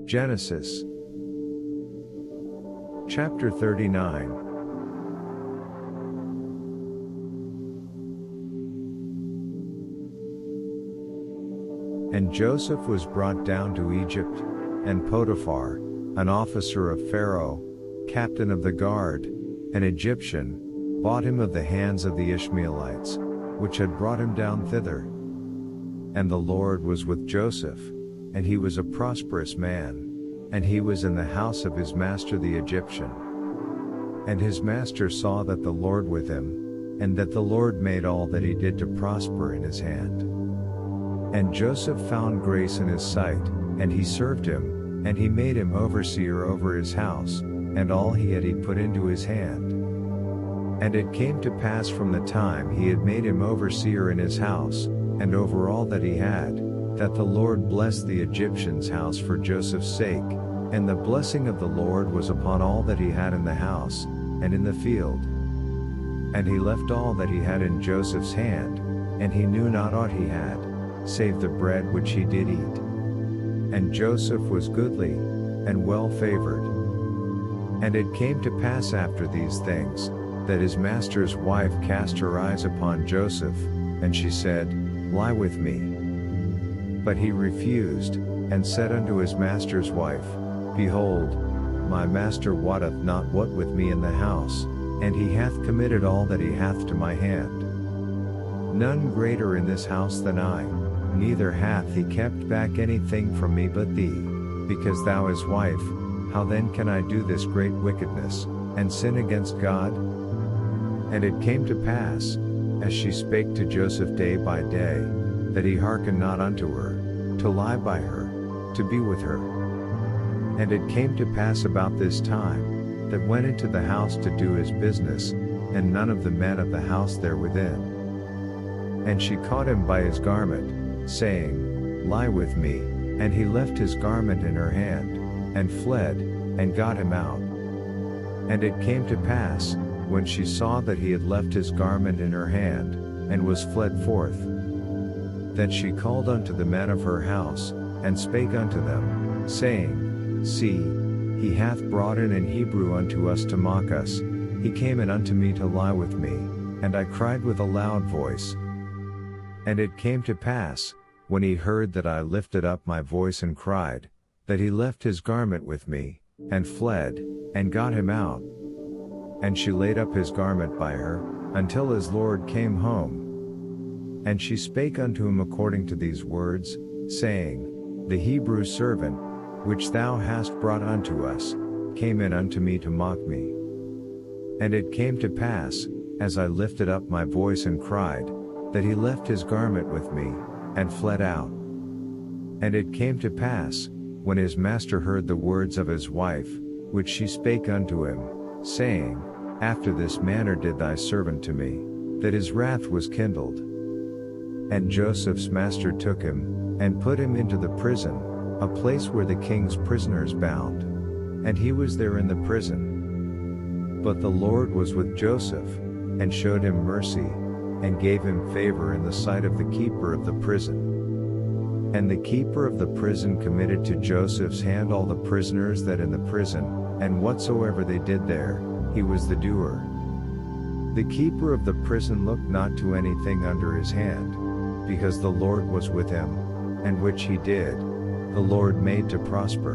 Genesis chapter 39. And Joseph was brought down to Egypt, and Potiphar, an officer of Pharaoh, captain of the guard, an Egyptian, bought him of the hands of the Ishmaelites, which had brought him down thither. And the Lord was with Joseph, and he was a prosperous man, and he was in the house of his master the Egyptian. And his master saw that the Lord with him, and that the Lord made all that he did to prosper in his hand. And Joseph found grace in his sight, and he served him, and he made him overseer over his house, and all he had he put into his hand. And it came to pass from the time he had made him overseer in his house, and over all that he had, that the Lord blessed the Egyptian's house for Joseph's sake, and the blessing of the Lord was upon all that he had in the house, and in the field. And he left all that he had in Joseph's hand, and he knew not aught he had, save the bread which he did eat. And Joseph was goodly, and well favored. And it came to pass after these things, that his master's wife cast her eyes upon Joseph, and she said, Lie with me. But he refused, and said unto his master's wife, Behold, my master wotteth not what with me in the house, and he hath committed all that he hath to my hand. None greater in this house than I, neither hath he kept back anything from me but thee, because thou his wife. How then can I do this great wickedness, and sin against God? And it came to pass, as she spake to Joseph day by day, that he hearkened not unto her, to lie by her, to be with her. And it came to pass about this time, that went into the house to do his business, and none of the men of the house there within. And she caught him by his garment, saying, Lie with me, and he left his garment in her hand, and fled, and got him out. And it came to pass, when she saw that he had left his garment in her hand, and was fled forth, that she called unto the men of her house, and spake unto them, saying, See, he hath brought in an Hebrew unto us to mock us. He came in unto me to lie with me, and I cried with a loud voice. And it came to pass, when he heard that I lifted up my voice and cried, that he left his garment with me, and fled, and got him out. And she laid up his garment by her, until his Lord came home. And she spake unto him according to these words, saying, The Hebrew servant, which thou hast brought unto us, came in unto me to mock me. And it came to pass, as I lifted up my voice and cried, that he left his garment with me, and fled out. And it came to pass, when his master heard the words of his wife, which she spake unto him, saying, After this manner did thy servant to me, that his wrath was kindled. And Joseph's master took him, and put him into the prison, a place where the king's prisoners bound. And he was there in the prison. But the Lord was with Joseph, and showed him mercy, and gave him favor in the sight of the keeper of the prison. And the keeper of the prison committed to Joseph's hand all the prisoners that in the prison, and whatsoever they did there, he was the doer. The keeper of the prison looked not to anything under his hand, because the Lord was with him, and which he did, the Lord made to prosper.